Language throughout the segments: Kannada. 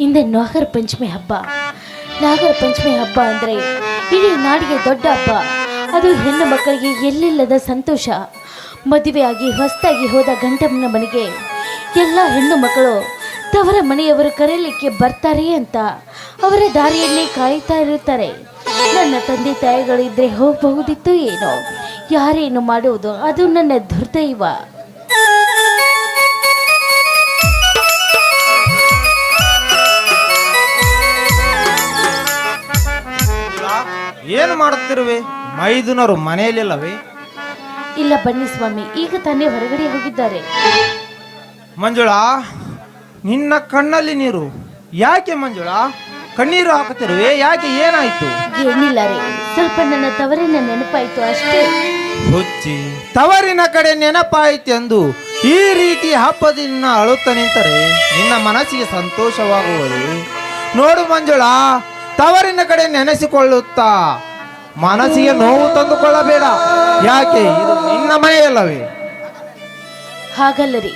ಇಂದು ನಾಗರ ಪಂಚಮಿ ಹಬ್ಬ. ನಾಗರ ಪಂಚಮಿ ಹಬ್ಬ ಅಂದರೆ ಇಡೀ ನಾಡಿಗೆ ದೊಡ್ಡ ಹಬ್ಬ. ಅದು ಹೆಣ್ಣು ಮಕ್ಕಳಿಗೆ ಎಲ್ಲಿಲ್ಲದ ಸಂತೋಷ. ಮದುವೆಯಾಗಿ ಹೊಸದಾಗಿ ಹೋದ ಗಂಡನ ಮನೆಗೆ ಎಲ್ಲ ಹೆಣ್ಣು ಮಕ್ಕಳು ತವರ ಮನೆಯವರು ಕರೆಯಲಿಕ್ಕೆ ಬರ್ತಾರೆ ಅಂತ ಅವರ ದಾರಿಯಲ್ಲಿ ಕಾಯ್ತಾ ಇರುತ್ತಾರೆ. ನನ್ನ ತಂದೆ ತಾಯಿಗಳಿದ್ರೆ ಹೋಗಬಹುದಿತ್ತು, ಏನೋ ಯಾರೇನು ಮಾಡುವುದು, ಅದು ನನ್ನ ದುರ್ದೈವ. ಏನು ಮಾಡುತ್ತಿರುವೆ? ಮೈದುನರು ಮನೆಯಲ್ಲಿಲ್ಲವೇ? ಇಲ್ಲ ಬನ್ನಿ ಸ್ವಾಮಿ, ಈಗ ತಾನೇ ಹೊರಗಡೆ ಹೋಗಿದ್ದಾರೆ. ಮಂಜುಳಾ, ನಿನ್ನ ಕಣ್ಣಲ್ಲಿ ನೀರು ಯಾಕೆ? ಮಂಜುಳಾ, ಕಣ್ಣೀರು ಹಾಕುತ್ತಿರುವೆ ಯಾಕೆ? ಏನಾಯ್ತು? ಏನಿಲ್ಲ ರೀ, ಸ್ವಲ್ಪ ನನ್ನ ತವರಿನ ನೆನಪಾಯ್ತು ಅಷ್ಟೇ. ಹುಚ್ಚಿ, ತವರಿನ ಕಡೆ ನೆನಪಾಯಿತೆಂದು ಈ ರೀತಿ ಹಬ್ಬದಿಂದ ಅಳುತ್ತಾ ನಿಂತರೆ ನಿನ್ನ ಮನಸ್ಸಿಗೆ ಸಂತೋಷವಾಗುವುದು. ನೋಡು ಮಂಜುಳಾ, ತವರಿನ ಕಡೆ ನೆನೆಸಿಕೊಳ್ಳುತ್ತಾ ಮನಸ್ಸಿಗೆ ನೋವು ತಂದುಕೊಳ್ಳಬೇಡ. ಯಾಕೆ? ಇದು ನಿನ್ನ ಮನೆಯಲ್ಲವೇ? ಹಾಗಲ್ಲ ರೀ,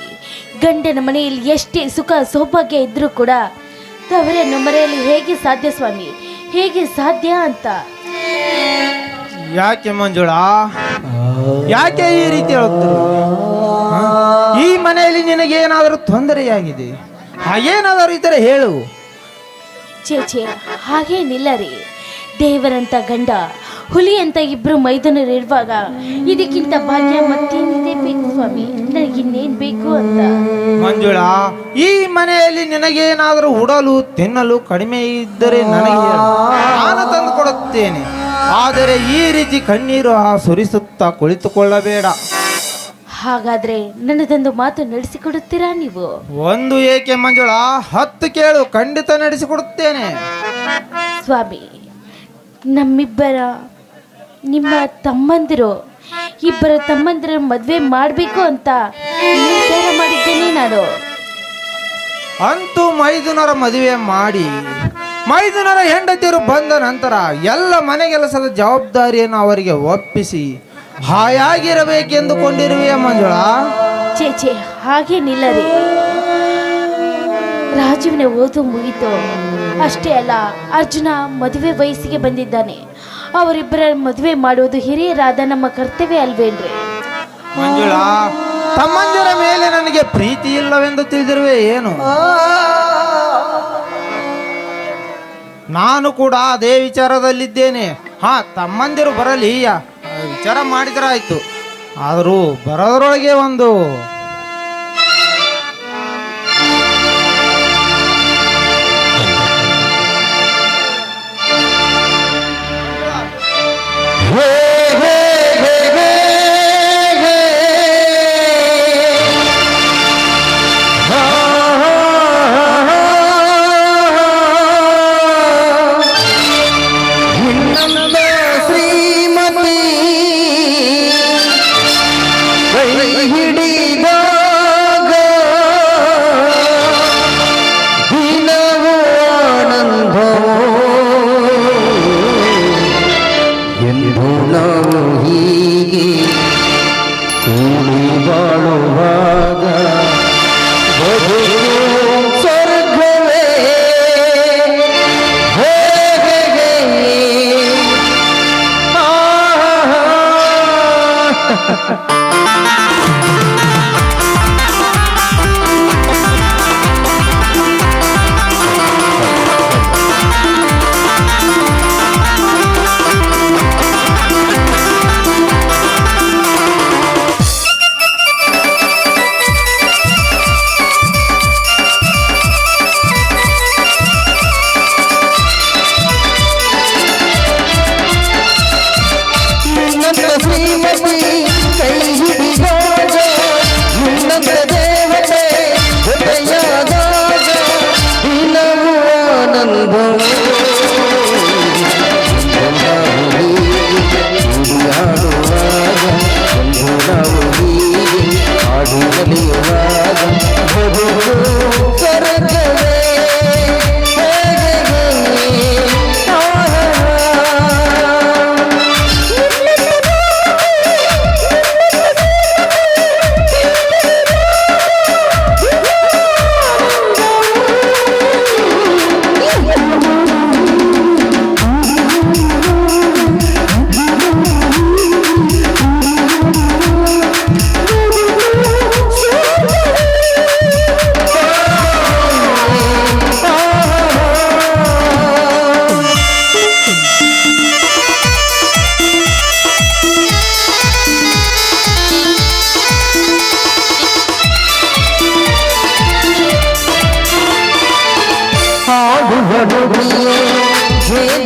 ಗಂಡನ ಮನೆಯಲ್ಲಿ ಎಷ್ಟೇ ಸುಖ ಸೌಭಾಗ್ಯ ಇದ್ರೂ ಕೂಡ ತವರನ್ನು ಮರೆಯಲು ಹೇಗೆ ಸಾಧ್ಯ ಸ್ವಾಮಿ? ಹೇಗೆ ಸಾಧ್ಯ ಅಂತ. ಯಾಕೆ ಮಂಜುಳಾ, ಯಾಕೆ ಈ ರೀತಿ ಹೇಳುತ್ತೀರಿ? ಈ ಮನೆಯಲ್ಲಿ ನಿನಗೆ ಏನಾದರೂ ತೊಂದರೆಯಾಗಿದೆ? ಹಾಗೇನಾದರೂ ಇದ್ದರೆ ಹೇಳು. ಚೇಚೆ, ಹಾಗೇನಿಲ್ಲ ರೀ. ದೇವರಂತ ಗಂಡ, ಹುಲಿ ಅಂತ ಇಬ್ರು ಮೈದನರಿರುವಾಗ ಇದಕ್ಕಿಂತ ಭಾಗ್ಯ ಮತ್ತೇನಿದೆ ಬೇಕು ಸ್ವಾಮಿ? ನನಗಿನ್ನೇನ್ ಬೇಕು ಅಂತ. ಮಂಜುಳಾ, ಈ ಮನೆಯಲ್ಲಿ ನಿನಗೇನಾದರೂ ಉಡಲು ತಿನ್ನಲು ಕಡಿಮೆ ಇದ್ದರೆ ನನಗೆ ಹೇಳು, ನಾನು ತಂದು ಕೊಡುತ್ತೇನೆ. ಆದರೆ ಈ ರೀತಿ ಕಣ್ಣೀರು ಸುರಿಸುತ್ತಾ ಕುಳಿತುಕೊಳ್ಳಬೇಡ. ಹಾಗಾದ್ರೆ ನನ್ನದೊಂದು ಮಾತು ನಡೆಸಿಕೊಡುತ್ತೀರಾ ನೀವು? ಒಂದು ಏಕೆ ಮಂಜುಳಾ, 10 ಕೇಳು, ಖಂಡಿತ ನಡೆಸಿಕೊಡುತ್ತೇನೆ. ಸ್ವಾಮಿ, ನಿಮ್ಮ ತಮ್ಮಂದಿರು ಇಬ್ಬರು ತಮ್ಮಂದಿರ ಮದುವೆ ಮಾಡಬೇಕು ಅಂತ ನಿರ್ಧಾರ ಮಾಡಿದ್ದೇನೆ ನಾನು. ಅಂತೂ ಮೈದುನರ ಮದುವೆ ಮಾಡಿ ಮೈದುನರ ಹೆಂಡತಿಯರು ಬಂದ ನಂತರ ಎಲ್ಲ ಮನೆಗೆಲಸದ ಜವಾಬ್ದಾರಿಯನ್ನು ಅವರಿಗೆ ಒಪ್ಪಿಸಿ ಹಾಯಾಗಿರಬೇಕೆಂದುಕೊಂಡಿರುವೆಯ ಮಂಜುಳಾ? ಚೇಚೆ, ಹಾಗೇನಿಲ್ಲ ರೀ. ರಾಜುವಿನ ಓದು ಮುಗಿತು ಅಷ್ಟೇ ಅಲ್ಲ, ಅರ್ಜುನ ಮದುವೆ ವಯಸ್ಸಿಗೆ ಬಂದಿದ್ದಾನೆ. ಅವರಿಬ್ಬರ ಮದುವೆ ಮಾಡುವುದು ಹಿರಿಯರಾದ ನಮ್ಮ ಕರ್ತವ್ಯ ಅಲ್ವೇನ್ರಿ? ಮಂಜುಳಾ, ತಮ್ಮಂದಿರ ಮೇಲೆ ನನಗೆ ಪ್ರೀತಿ ಇಲ್ಲವೆಂದು ತಿಳಿದಿರುವೆ ಏನು? ನಾನು ಕೂಡ ಅದೇ ವಿಚಾರದಲ್ಲಿದ್ದೇನೆ. ತಮ್ಮಂದಿರು ಬರಲಿ, ವಿಚಾರ ಮಾಡಿದ್ರಾಯ್ತು. ಆದರೂ ಬರೋದ್ರೊಳಗೆ ಒಂದು ಹಿಡಿದ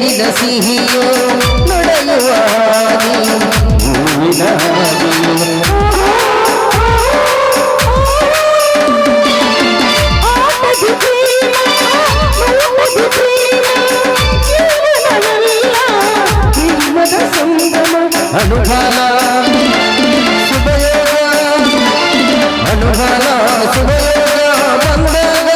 ನಿನ ಸಿಹಿಯೋ ನಡೆಯುವ ಹೂವಿನ ಅನುಭವ ಶುಭಯೋಗ ಅನುಭವ ಶುಭಯೋಗ ಬಂದಾಗ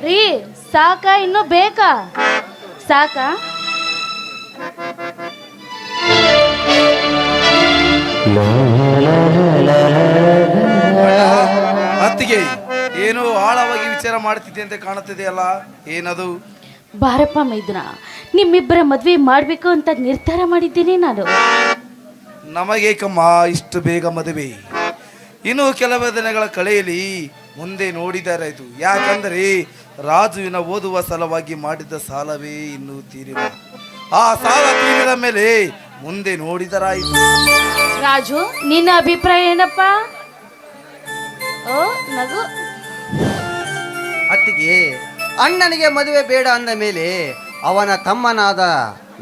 ರೀ ಸಾಕಾ ಇನ್ನೂ ಬೇಕಾ? ಸಾಕಾ? ಅತ್ತಿಗೆ ಏನೋ ಆಳವಾಗಿ ವಿಚಾರ ಮಾಡ್ತಿದ್ದೆ ಅಂತ ಕಾಣುತ್ತಿದೆಯಲ್ಲ, ಏನದು? ಬಾರಪ್ಪ ಮೈದುನ, ನಿಮ್ಮಿಬ್ಬರ ಮದ್ವೆ ಮಾಡ್ಬೇಕು ಅಂತ ನಿರ್ಧಾರ ಮಾಡಿದ್ದೀನಿ ನಾನು. ನಮಗೇಕಮ್ಮ ಇಷ್ಟು ಬೇಗ ಮದುವೆ? ಇನ್ನು ಕೆಲವು ದಿನಗಳ ಕಳೆಯಲಿ, ಮುಂದೆ ನೋಡಿದರಾಯ್ತು. ಯಾಕಂದರೆ ರಾಜುವಿನ ಓದುವ ಸಲುವಾಗಿ ಮಾಡಿದ್ದ ಸಾಲವೇ ಇನ್ನೂ ತೀರಿಲ್ಲ. ಆ ಸಾಲ ತೀರಿದ ಮೇಲೆ ಮುಂದೆ ನೋಡಿದರಾಯ್ತು. ರಾಜು, ನಿನ್ನ ಅಭಿಪ್ರಾಯ ಏನಪ್ಪ? ಓ ನಗು. ಅತ್ತಿಗೆ, ಅಣ್ಣನಿಗೆ ಮದುವೆ ಬೇಡ ಅಂದ ಮೇಲೆ ಅವನ ತಮ್ಮನಾದ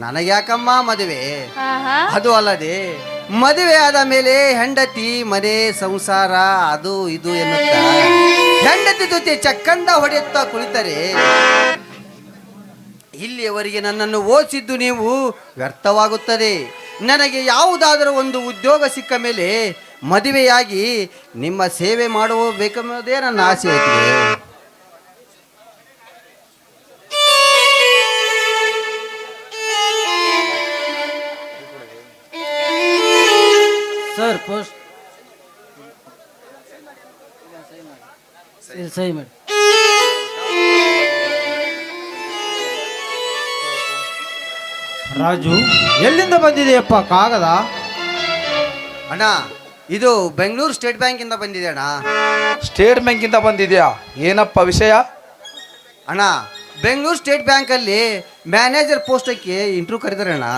ನನಗ್ಯಾಕಮ್ಮ ಮದುವೆ? ಆಹಾ. ಅದು ಅಲ್ಲದೆ ಮದುವೆ ಆದ ಮೇಲೆ ಹೆಂಡತಿ ಮನೆ ಸಂಸಾರ ಅದು ಇದು ಎನ್ನುತ್ತಾ ಹೆಂಡತಿ ಜೊತೆ ಚಕ್ಕಂದ ಹೊಡೆಯುತ್ತಾ ಕುಳಿತರೆ ಇಲ್ಲಿಯವರೆಗೆ ನನ್ನನ್ನು ಓದಿಸಿದ್ದು ನೀವು ವ್ಯರ್ಥವಾಗುತ್ತದೆ. ನನಗೆ ಯಾವುದಾದರೂ ಒಂದು ಉದ್ಯೋಗ ಸಿಕ್ಕ ಮೇಲೆ ಮದುವೆಯಾಗಿ ನಿಮ್ಮ ಸೇವೆ ಮಾಡಬೇಕೆಂಬುದೇ ನನ್ನ ಆಸೆ ಐತಿ. ಸರ್ ಪೋಸ್ಟ್ ಸಹಿ ಮಾಡಿ. ರಾಜು, ಎಲ್ಲಿಂದ ಬಂದಿದೆಯಪ್ಪ ಕಾಗದ? ಅಣ್ಣ, ಇದು ಬೆಂಗಳೂರು ಸ್ಟೇಟ್ ಬ್ಯಾಂಕಿಂದ ಬಂದಿದೆ ಅಣ್ಣ. ಸ್ಟೇಟ್ ಬ್ಯಾಂಕಿಂದ ಬಂದಿದ್ಯಾ? ಏನಪ್ಪ ವಿಷಯ? ಅಣ್ಣ, ಬೆಂಗಳೂರು ಸ್ಟೇಟ್ ಬ್ಯಾಂಕಲ್ಲಿ ಮ್ಯಾನೇಜರ್ ಪೋಸ್ಟಕ್ಕೆ ಇಂಟರ್ವ್ಯೂ ಕರೀತಾರೆ ಅಣ್ಣ.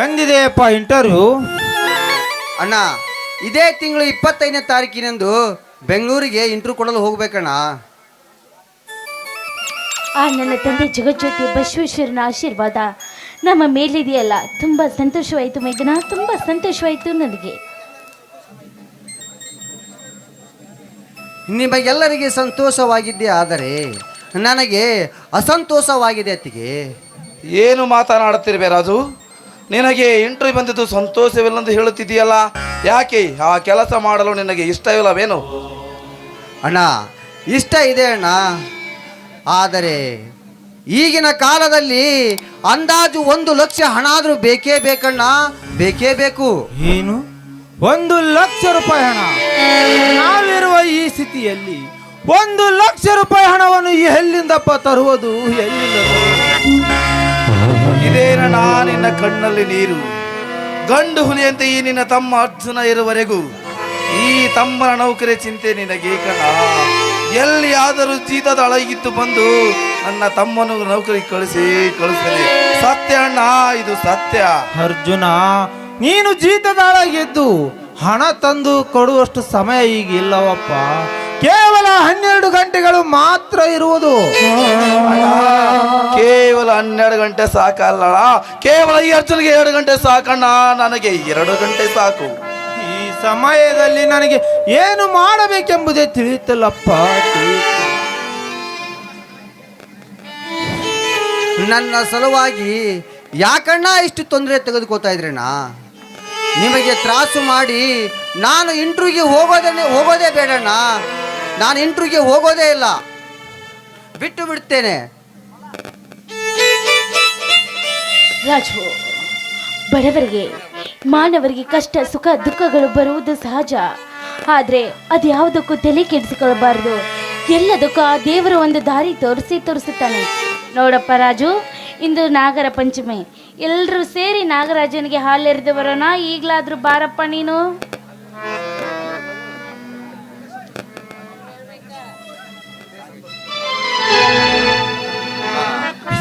ಎಂದಿದೆಯಪ್ಪ ಇಂಟರ್ವ್ಯೂ? ಅಣ್ಣ, ಇದೇ ತಿಂಗಳು 25ನೇ ತಾರೀಕಿನಂದು ಬೆಂಗಳೂರಿಗೆ ಇಂಟರ್ವ್ಯೂ ಕೊಡಲು ಹೋಗ್ಬೇಕಣ್ಣ. ಆ ನನ್ನ ತಂದೆ ಜಗಜ್ಯೋತಿ ಬಸವೇಶ್ವರನ ಆಶೀರ್ವಾದ ನಮ್ಮ ಮೇಲಿದೆಯಲ್ಲ, ತುಂಬ ಸಂತೋಷವಾಯಿತು ಮೈದನ, ತುಂಬ ಸಂತೋಷವಾಯಿತು ನನಗೆ. ನಿಮಗೆಲ್ಲರಿಗೆ ಸಂತೋಷವಾಗಿದ್ದೆ, ಆದರೆ ನನಗೆ ಅಸಂತೋಷವಾಗಿದೆ ಅತ್ತಿಗೆ. ಏನು ಮಾತನಾಡುತ್ತಿರುವೆ ರಾಜು? ನಿನಗೆ ಇಂಟರ್ವ್ಯೂ ಬಂದಿದ್ದು ಸಂತೋಷವಿಲ್ಲಂದು ಹೇಳುತ್ತಿದೆಯಲ್ಲ, ಯಾಕೆ? ಆ ಕೆಲಸ ಮಾಡಲು ನಿನಗೆ ಇಷ್ಟವಿಲ್ಲವೇನು? ಅಣ್ಣ, ಇಷ್ಟ ಇದೆ ಅಣ್ಣ, ಆದರೆ ಈಗಿನ ಕಾಲದಲ್ಲಿ ಅಂದಾಜು 1 ಲಕ್ಷ ಹಣ ಆದರೂ ಬೇಕೇ ಬೇಕಣ್ಣ, ಬೇಕೇ ಬೇಕು. ಏನು 1 ಲಕ್ಷ ರೂಪಾಯಿ ಹಣ? ನಾವಿರುವ ಈ ಸ್ಥಿತಿಯಲ್ಲಿ 1 ಲಕ್ಷ ರೂಪಾಯಿ ಹಣವನ್ನು ಎಲ್ಲಿಂದಪ್ಪ ತರುವುದು? ಎಲ್ಲಿಂದ ಇದೇನಣ್ಣ ನಿನ್ನ ಕಣ್ಣಲ್ಲಿ ನೀರು? ಗಂಡು ಹುಲಿಯಂತೆ ಈ ನಿನ್ನ ತಮ್ಮ ಅರ್ಜುನ ಇರುವವರೆಗೂ ಈ ತಮ್ಮನ ನೌಕರಿ ಚಿಂತೆ ನಿನಗೆ ಕಣ. ಎಲ್ಲಿಯಾದರೂ ಜೀತದ ಅಳಗಿದ್ದು ಬಂದು ನನ್ನ ತಮ್ಮನು ನೌಕರಿ ಕಳಿಸ್ತೇನೆ. ಸತ್ಯ ಅಣ್ಣ, ಇದು ಸತ್ಯ. ಅರ್ಜುನ, ನೀನು ಜೀತದಾಳಗೆದ್ದು ಹಣ ತಂದು ಕೊಡುವಷ್ಟು ಸಮಯ ಈಗ ಇಲ್ಲವಪ್ಪ. ಕೇವಲ 12 ಗಂಟೆಗಳು ಮಾತ್ರ ಇರುವುದು. ಕೇವಲ 12 ಗಂಟೆ ಸಾಕಲ್ಲ, ಕೇವಲ ಈ ಅರ್ಜುನಿಗೆ 2 ಗಂಟೆ ಸಾಕಣ್ಣ, ನನಗೆ 2 ಗಂಟೆ ಸಾಕು. ಈ ಸಮಯದಲ್ಲಿ ನನಗೆ ಏನು ಮಾಡಬೇಕೆಂಬುದೇ ತಿಳಿಯುತ್ತಿಲ್ಲಪ್ಪ. ನನ್ನ ಸಲುವಾಗಿ ಯಾಕಣ್ಣ ಇಷ್ಟು ತೊಂದರೆ ತೆಗೆದುಕೋತಾ ಇದ್ರಣ್ಣ? ನಿಮಗೆ ತ್ರಾಸು ಮಾಡಿ ನಾನು ಇಂಟ್ರ್ಯೂಗೆ ಹೋಗೋದೇ ಬೇಡಣ್ಣ. ನಾನು ಇಂಟ್ರ್ಯೂಗೆ ಹೋಗೋದೇ ಇಲ್ಲ, ಬಿಟ್ಟು ಬಿಡ್ತೇನೆ. ರಾಜು, ಬಡವರಿಗೆ ಮಾನವರಿಗೆ ಕಷ್ಟ ಸುಖ ದುಃಖಗಳು ಬರುವುದು ಸಹಜ. ಆದರೆ ಅದು ಯಾವುದಕ್ಕೂ ತಲೆ ಕೆಡಿಸಿಕೊಳ್ಳಬಾರದು. ಎಲ್ಲದಕ್ಕೂ ಆ ದೇವರು ಒಂದು ದಾರಿ ತೋರಿಸುತ್ತಾನೆ. ನೋಡಪ್ಪ ರಾಜು, ಇಂದು ನಾಗರ ಪಂಚಮಿ. ಎಲ್ಲರೂ ಸೇರಿ ನಾಗರಾಜನಿಗೆ ಹಾಲೆರೆದು ಬರೋಣ. ಈಗಲಾದ್ರೂ ಬಾರಪ್ಪ ನೀನು.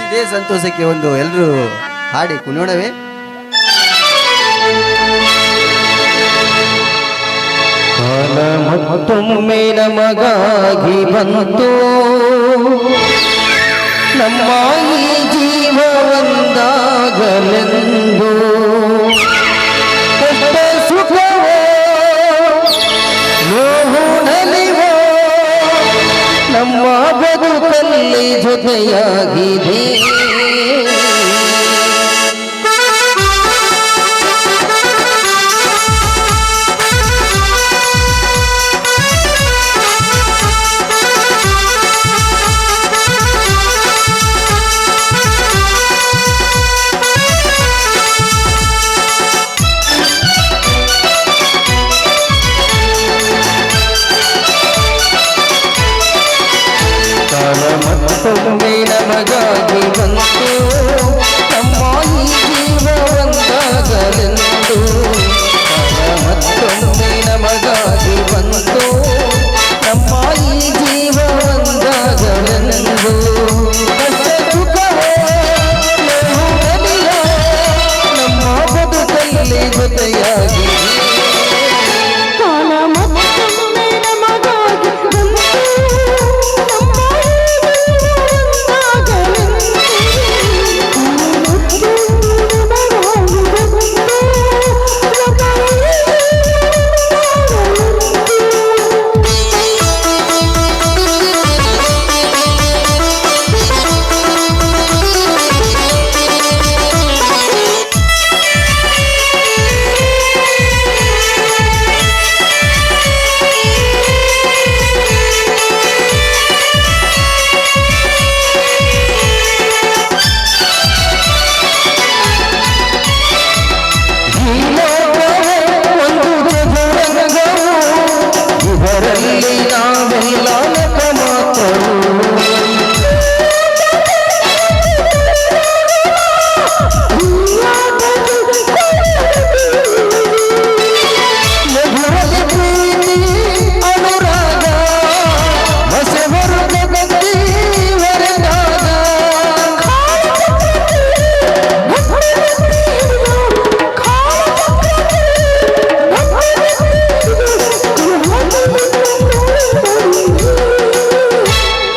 ಇದೇ ಸಂತೋಷಕ್ಕೆ ಒಂದು ಎಲ್ಲರೂ ಹಾಡಿ ಕುಣಿಯೋಣವೇ? ಕಾಲ ಮತ್ತೊಮ್ಮೆ ನಮಗಾಗಿ ಬಂತು, ನಮ್ಮ ಈ ಜೀವ ಒಂದಾಗಲೆಂದು. ಕಷ್ಟ ಸುಖವೋ ನೋವು ನಲಿವೋ ನಮ್ಮ ಬದುಕಲ್ಲಿ ಜೊತೆಯಾಗಿದೆ. ಮತ್ತೊಮ್ಮೆ ನಮಗಾಗಿ ಬಂತು, ನಮ್ಮ ಈ ಜೀವ ಒಂದಾಗಲೆಂದು. ಮತ್ತೊಮ್ಮೆ ನಮಗಾಗಿ ಬಂತು, ನಮ್ಮ ಈ ಜೀವ ಒಂದಾಗಲೆಂದು. ಕಷ್ಟ ಸುಖವೋ ನೋವು ನಲಿವೋ ನಮ್ಮ ಬದುಕಲ್ಲಿ ಜೊತೆಯಾಗಿ.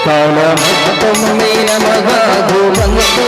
ಕಾಲ ಮತ್ತೊಮ್ಮೆ ನಮಗಾಗಿ ಬಂತು,